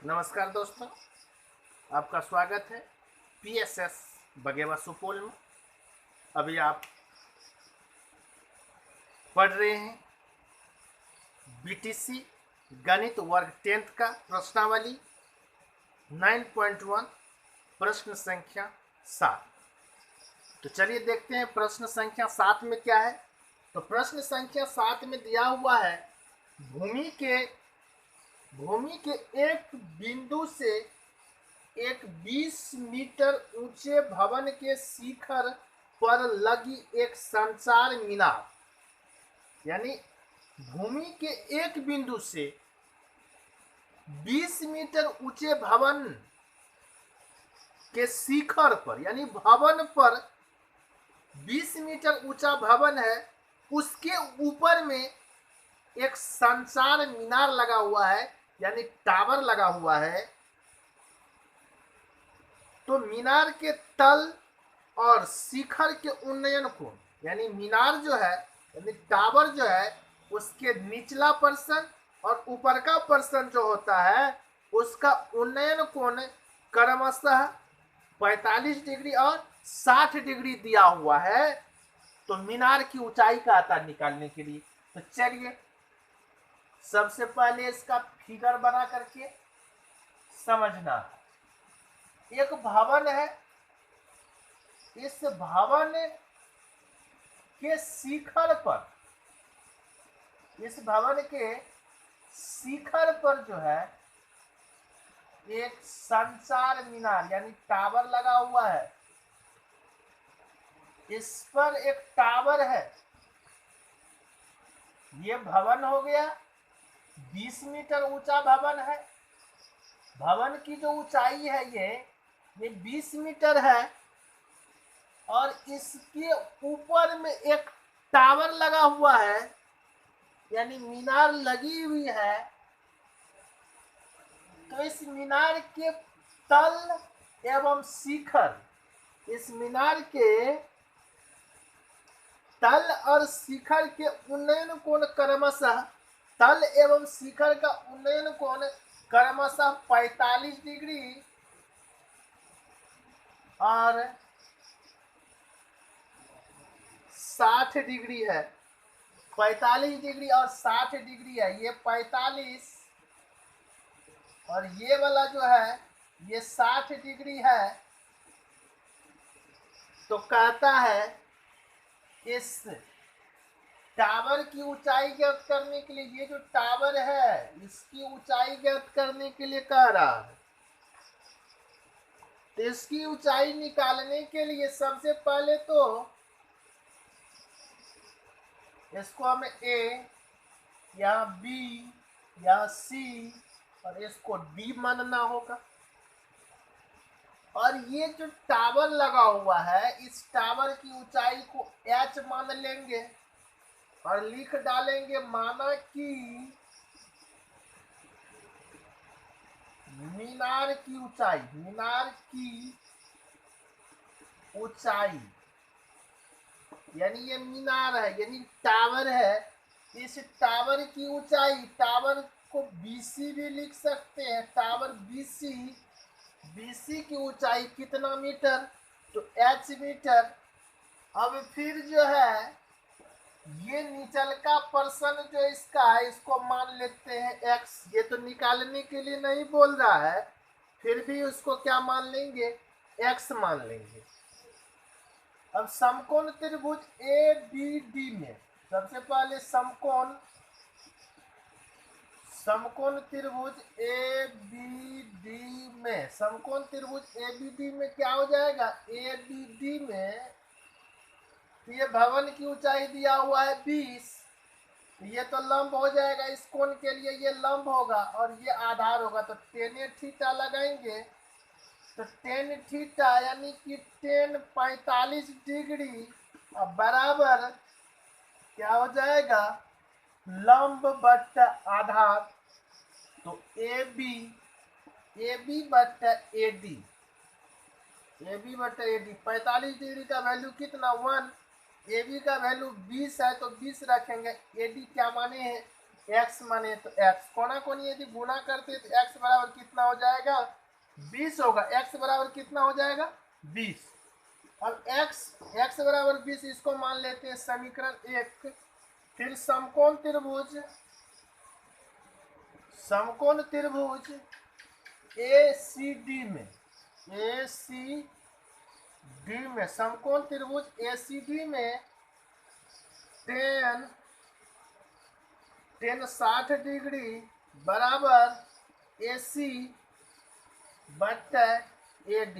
नमस्कार दोस्तों, आपका स्वागत है पीएसएस बगेवा सुपौल में। अभी आप पढ़ रहे हैं बीटीसी गणित वर्ग 10th का प्रश्नावली 9.1 प्रश्न संख्या 7। तो चलिए देखते हैं प्रश्न संख्या 7 में क्या है। तो प्रश्न संख्या 7 में दिया हुआ है भूमि के एक बिंदु से एक 20 मीटर ऊंचे भवन के शिखर पर लगी एक संचार मीनार, यानी भूमि के एक बिंदु से 20 मीटर ऊंचे भवन के शिखर पर, यानी भवन पर 20 मीटर ऊंचा भवन है, उसके ऊपर में एक संचार मीनार लगा हुआ है, यानी टावर लगा हुआ है। तो मीनार के तल और शिखर के उन्नयन कोण, यानी मीनार जो है यानी टावर जो है उसके निचला पर्सन और ऊपर का पर्सन जो होता है उसका उन्नयन कोण क्रमशः 45 डिग्री और 60 डिग्री दिया हुआ है। तो मीनार की ऊंचाई का अंतर निकालने के लिए तो चलिए सबसे पहले इसका फिगर बना करके समझना। एक भवन है, इस भवन के शिखर पर, इस भवन के शिखर पर जो है एक संचार मीनार यानी टावर लगा हुआ है। इस पर एक टावर है। ये भवन हो गया, 20 मीटर ऊंचा भवन है। भवन की जो ऊंचाई है ये 20 मीटर है और इसके ऊपर में एक टावर लगा हुआ है, यानी मीनार लगी हुई है। तो इस मीनार के तल एवं शिखर, इस मीनार के तल और शिखर के उन्नयन कोण क्रमशः, तल एवं शिखर का उन्नयन कोण क्रमशः 45 डिग्री और 60 डिग्री है। 45 डिग्री और 60 डिग्री है। ये 45 और ये वाला जो है ये 60 डिग्री है। तो कहता है इस टावर की ऊंचाई ज्ञात करने के लिए, ये जो टावर है इसकी ऊंचाई ज्ञात करने के लिए कह रहा है। तो इसकी ऊंचाई निकालने के लिए सबसे पहले तो इसको हमें ए, यहाँ बी, यहाँ सी और इसको डी मानना होगा। और ये जो टावर लगा हुआ है इस टावर की ऊंचाई को एच मान लेंगे और लिख डालेंगे माना कि मीनार की ऊंचाई, मीनार की ऊंचाई यानी ये मीनार है यानी टावर है, इस टावर की ऊंचाई, टावर को बीसी भी लिख सकते हैं। टावर बीसी, बीसी की ऊंचाई कितना मीटर, तो एच मीटर। अब फिर जो है ये नीचल का पर्सन जो इसका है इसको मान लेते हैं एक्स। ये तो निकालने के लिए नहीं बोल रहा है, फिर भी उसको क्या मान लेंगे, एक्स मान लेंगे। अब समकोण त्रिभुज ए बी डी में सबसे पहले समकोण त्रिभुज ए बी डी में, समकोण त्रिभुज ए बी डी में क्या हो जाएगा, ए बी डी में तो ये भवन की ऊंचाई दिया हुआ है 20, तो ये तो लंब हो जाएगा, इस कोण के लिए ये लंब होगा और ये आधार होगा। तो टेन थीटा लगाएंगे तो टेन थीटा यानी कि 45 डिग्री और बराबर क्या हो जाएगा, लंब बट्टा आधार। तो ए बी बट्टा ए डी, ए बी बट्टा ए डी, 45 डिग्री का वैल्यू कितना 1, ए बी का वैल्यू 20 है तो 20 रखेंगे। ए डी क्या माने हैं x माने तो x, कोना कोनी यदि गुना करते तो x बराबर कितना हो जाएगा 20 होगा। x बराबर कितना हो जाएगा 20। अब x बराबर 20 इसको मान लेते हैं समीकरण 1। फिर समकोण त्रिभुज ACD में समकोण त्रिभुज ACD में tan 60 डिग्री बराबर AC बट्टा AD।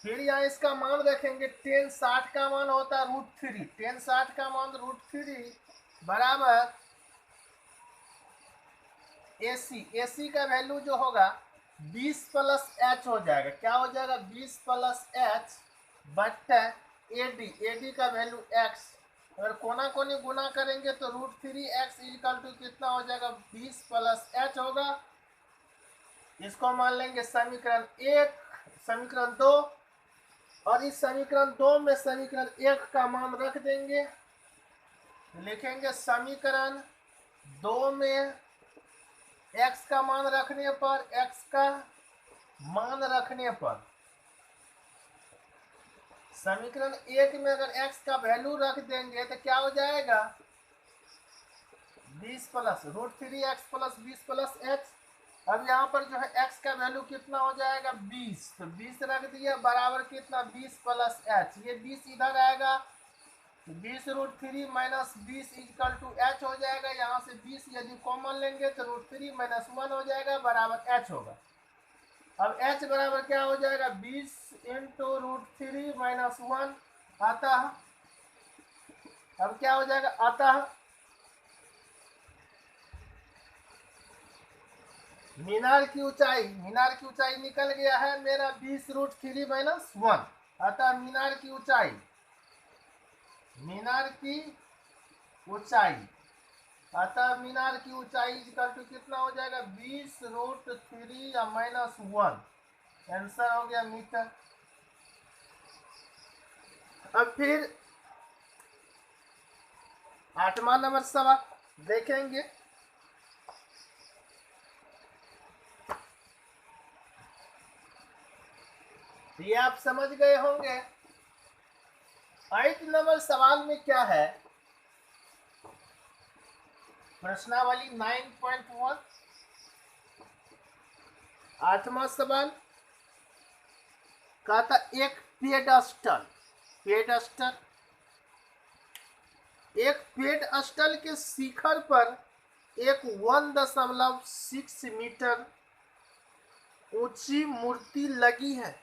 फिर यहाँ इसका मान रखेंगे, tan 60 का मान होता है √3, tan 60 का मान √3 बराबर AC का वैल्यू जो होगा 20 प्लस h हो जाएगा। क्या हो जाएगा 20 प्लस h बट्टा AD का वैल्यू x। अगर कोना कोनी गुना करेंगे तो √3x इक्वल टू कितना हो जाएगा 20 प्लस h होगा। इसको मान लेंगे समीकरण 1, समीकरण 2, और इस समीकरण 2 में समीकरण 1 का मान रख देंगे। लिखेंगे समीकरण 2 में x का मान रखने पर समीकरण 1 में अगर x का वैल्यू रख देंगे तो क्या हो जाएगा 20 plus √3x plus 20 plus h। अब यहाँ पर जो है x का वैल्यू कितना हो जाएगा 20, तो 20 रख दिया बराबर कितना 20 प्लस h। ये 20 इधर आएगा, 20 √3 माइनस 20 इक्वल टू h हो जाएगा। यहाँ से 20 यदि कॉमन लेंगे तो √3 माइनस 1 हो जाएगा बराबर h होगा। अब h बराबर क्या हो जाएगा 20 इंटू √3 माइनस 1 आता है। अब क्या हो जाएगा आता है मीनार की ऊंचाई निकल गया है मेरा 20 √3 माइनस 1। अतः मीनार की ऊंचाई अतः मीनार की ऊंचाई इक्वल टू कितना हो जाएगा 20 √3 या माइनस 1। आंसर हो गया मीटर। अब फिर 8वां नंबर सवाल देखेंगे। ये आप समझ गए होंगे। 8 नंबर सवाल में क्या है, प्रश्नावली 9.1 8वां सवाल कहता एक पेडस्टल के शिखर पर एक 1.6 मीटर ऊंची मूर्ति लगी है।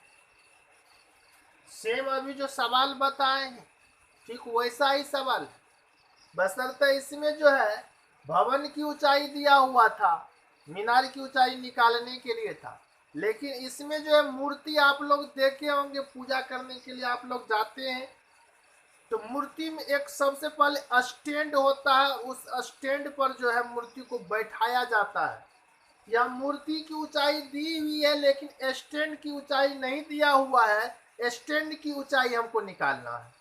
सेम अभी जो सवाल बताए हैं ठीक वैसा ही सवाल, बशर्ते इसमें जो है भवन की ऊंचाई दिया हुआ था, मीनार की ऊंचाई निकालने के लिए था, लेकिन इसमें जो है मूर्ति आप लोग देखे होंगे, पूजा करने के लिए आप लोग जाते हैं तो मूर्ति में एक सबसे पहले स्टैंड होता है, उस स्टैंड पर जो है मूर्ति को बैठाया जाता है। यह मूर्ति की ऊंचाई दी हुई है लेकिन स्टैंड की ऊंचाई नहीं दिया हुआ है, स्टैंड की ऊंचाई हमको निकालना है।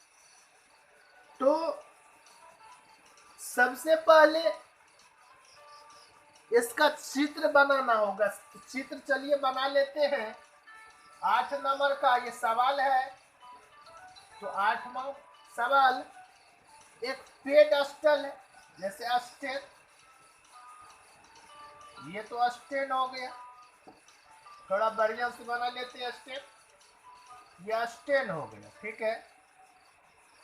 तो सबसे पहले इसका चित्र बनाना होगा। चित्र चलिए बना लेते हैं। 8 नंबर का ये सवाल है। तो 8वां सवाल एक पेडस्टल है, जैसे स्टैंड, ये तो स्टैंड हो गया, थोड़ा बढ़िया से बना लेते हैं स्टैंड, ये स्टैंड हो गया ठीक है।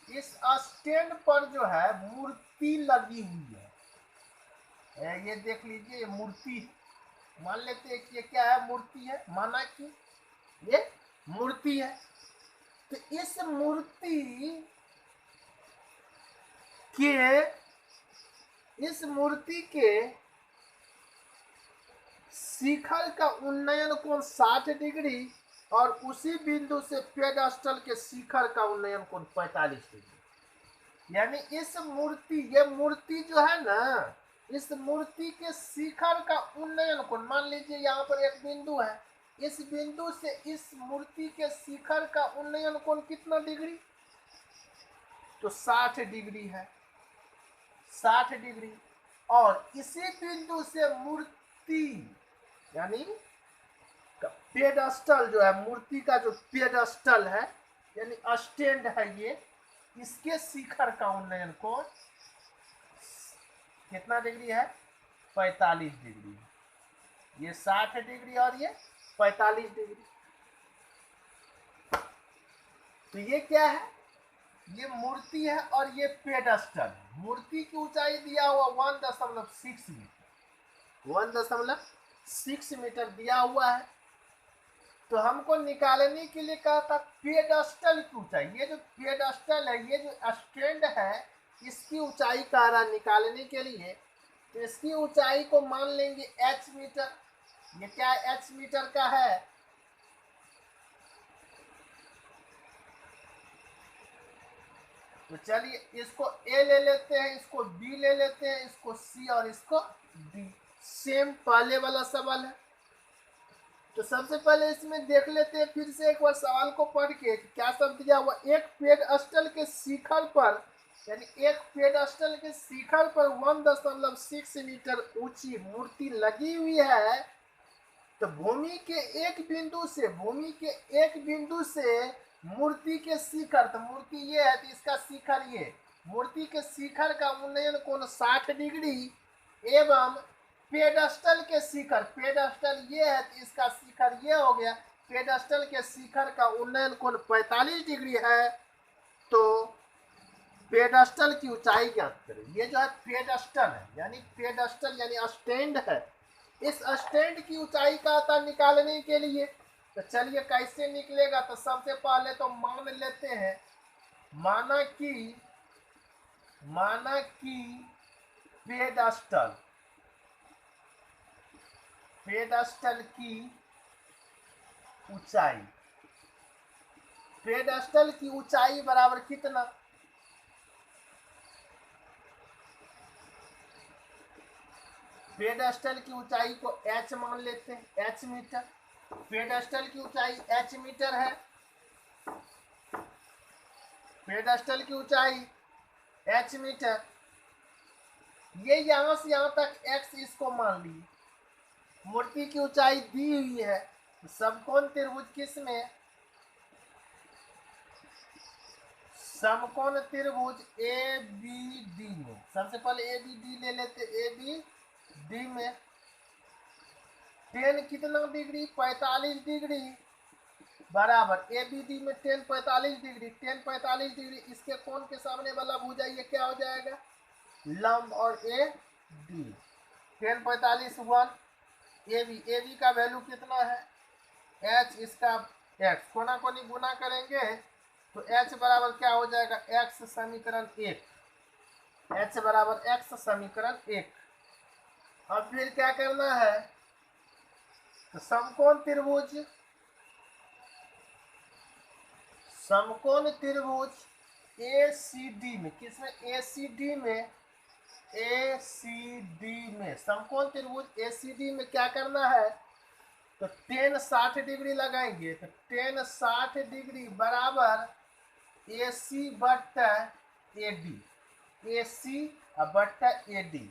इस स्टैंड पर जो है मूर्ति लगी हुई है, ये देख लीजिए, ये मूर्ति मान लेते हैं कि ये क्या है मूर्ति है, माना कि ये मूर्ति है। तो इस मूर्ति के शिखर का उन्नयन कोण 60 डिग्री और उसी बिंदु से पेडस्टल के शिखर का उन्नयन कोण 45 डिग्री। यानी ये मूर्ति जो है ना, इस मूर्ति के शिखर का उन्नयन कोण, मान लीजिए यहाँ पर एक बिंदु है, इस बिंदु से इस मूर्ति के शिखर का उन्नयन कोण कितना डिग्री, तो 60 डिग्री है, 60 डिग्री। और इसी बिंदु से मूर्ति यानी पेडस्टल जो है, मूर्ति का जो पेडस्टल है यानी स्टैंड है, ये इसके शिखर का उन्नयन कोण कितना डिग्री है? 45 डिग्री। ये 60 डिग्री और ये 45 डिग्री। तो ये क्या है? ये मूर्ति है और ये पेडस्टल। मूर्ति की ऊंचाई दिया हुआ 1.6 मीटर, 1.6 मीटर दिया हुआ है। तो हमको निकालने के लिए कहा था पेडस्टल की ऊंचाई। ये जो पेडस्टल है, ये जो स्टैंड है, इसकी ऊंचाई कह रहा निकालने के लिए। तो इसकी ऊंचाई को मान लेंगे h मीटर। ये क्या h मीटर का है? तो चलिए इसको A ले लेते हैं, इसको B ले लेते हैं, इसको C और इसको D। सेम पहले वाला सवाल है। तो सबसे पहले इसमें देख लेते हैं फिर से एक बार सवाल को पढ़ के क्या सब दिया हुआ। एक पेडस्टल के शिखर पर यानी एक पेडस्टल के शिखर पर 1.6 मीटर ऊंची मूर्ति लगी हुई है। तो भूमि के एक बिंदु से मूर्ति के शिखर, तो मूर्ति ये है तो इसका शिखर ये, मूर्ति के शिखर का उन्नयन कोण 60 डिग्री एवं पेडस्टल के शिखर, पेडस्टल ये है तो इसका शिखर ये हो गया, पेडस्टल के शिखर का उन्नयन कोण 45 डिग्री है। तो पेडस्टल की ऊंचाई ज्ञात करें। ये जो है पेडस्टल है यानी पेडस्टल यानी स्टैंड है। इस स्टैंड की ऊंचाई का था निकालने के लिए। तो चलिए कैसे निकलेगा? तो सबसे पहले तो मान लेते हैं, माना कि पेडस्टल की ऊंचाई, पेडस्टल की ऊंचाई बराबर कितना? पेडस्टल की ऊंचाई को h मान लेते हैं, h मीटर। पेडस्टल की ऊंचाई h मीटर है, पेडस्टल की ऊंचाई h मीटर। ये यहां से यहां तक x इसको मान लिए। मूर्ति की ऊंचाई दी हुई है। समकोण त्रिभुज किस में? समकोण त्रिभुज ABD में। सबसे पहले ABD ले लेते, ABD में tan कितना डिग्री? 45 डिग्री बराबर ABD में tan 45 डिग्री, tan 45 डिग्री इसके कोण के सामने वाला भुजा ये क्या हो जाएगा? लंब और AD। tan 45 1 AB का वैल्यू कितना है? h, इसका x, कोना कोनी गुना करेंगे तो h बराबर क्या हो जाएगा? x समीकरण 1, h बराबर x समीकरण 1। अब फिर क्या करना है? तो समकोण त्रिभुज ACD में, किसमें? ACD में समकोण त्रिभुज ACD में क्या करना है? तो tan 60 डिग्री लगाएंगे। तो tan 60 डिग्री बराबर AC बट्टा AD, AC बट्टा AD।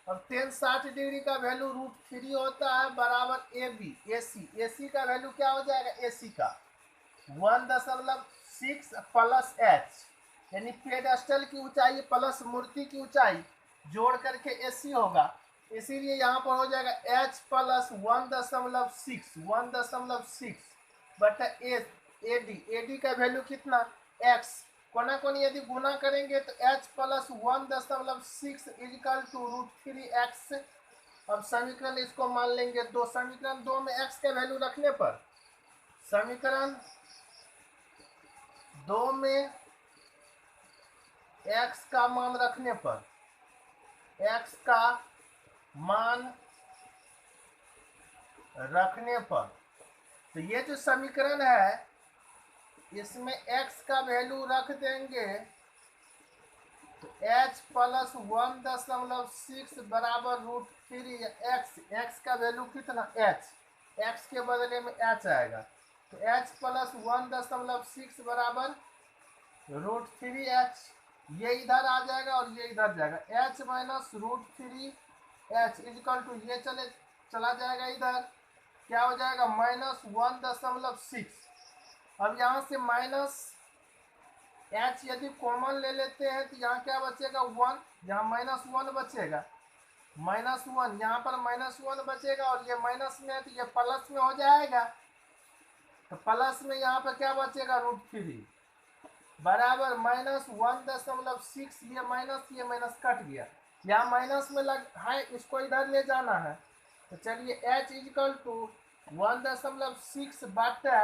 अब tan 60 डिग्री का वैल्यू √3 होता है बराबर AB, AC का वैल्यू क्या हो जाएगा? AC का 1.6 प्लस h यानी पेडस्टल की ऊंचाई प्लस मूर्ति की ऊंचाई जोड़ करके AC होगा। इसीलिए यहाँ पर हो जाएगा h प्लस 1.6 बटा AD का वैल्यू कितना? x। कोना कोनी यदि गुना करेंगे तो h plus 1.6 equal to √3x। अब समीकरण इसको मान लेंगे 2। समीकरण 2 में x का वैल्यू रखने पर, समीकरण 2 में x का मान रखने पर, x का मान रखने पर, तो ये जो समीकरण है इसमें x का वैल्यू रख देंगे तो h प्लस 1.6 बराबर √3x। x का वैल्यू कितना? h, x के बदले में h आएगा। तो h प्लस 1.6 बराबर √3h। ये इधर आ जाएगा और ये इधर जाएगा, h minus root three h equal to ये चला जाएगा इधर, क्या हो जाएगा -1.6। अब यहाँ से माइनस h यदि कॉमन ले लेते हैं तो यहाँ क्या बचेगा 1, यहाँ -1 बचेगा, -1 यहाँ पर -1 बचेगा और ये माइनस में है तो ये प्लस में हो जाएगा, तो प्लस में यहाँ पर क्या बचेगा √3 बराबर -1.6। ये माइनस कट गया, यहाँ माइनस में लग है, इसको इधर ले जाना है, तो चलिए h इजकल टू 1.6 बटा,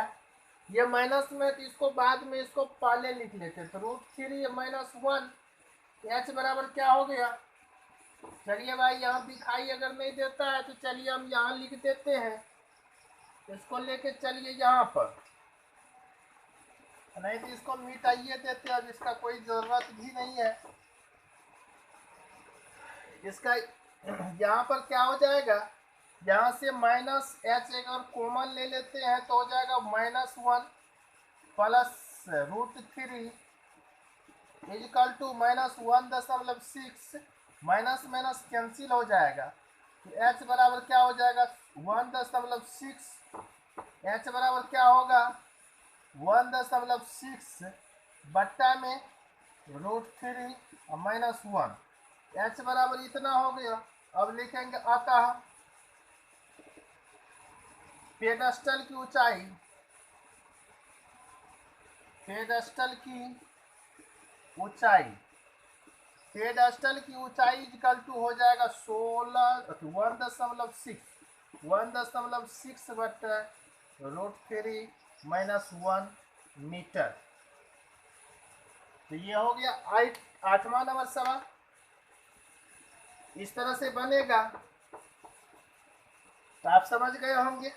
ये माइनस में तो इसको बाद में इसको पहले लिख लेते, तो √3 -1 h बराबर क्या हो गया। चलिए भाई यहाँ दिखाई अगर नहीं देता है तो चलिए हम यहाँ लिख देते हैं, इसको लेके चलिए यहाँ पर, नहीं तो इसको मिटाइए देते, अब इसका कोई जरूरत भी नहीं है इसका। यहाँ पर क्या हो जाएगा, यहाँ से -h अगर कॉमन ले लेते हैं तो हो जाएगा -1 plus √3 equal to -1.6, minus cancel हो जाएगा, तो h बराबर क्या हो जाएगा 1.6, h बराबर क्या होगा 1.6 बट्टा में √3 और -1, h बराबर इतना हो गया। अब लिखेंगे अतः पेडस्टल की ऊंचाई, पेडस्टल की ऊंचाई, पेडस्टल की ऊंचाई इक्वल टू हो जाएगा 1.6 बटा √3 -1 मीटर। तो ये हो गया 8वां नंबर सवाल, इस तरह से बनेगा, तो आप समझ गए होंगे।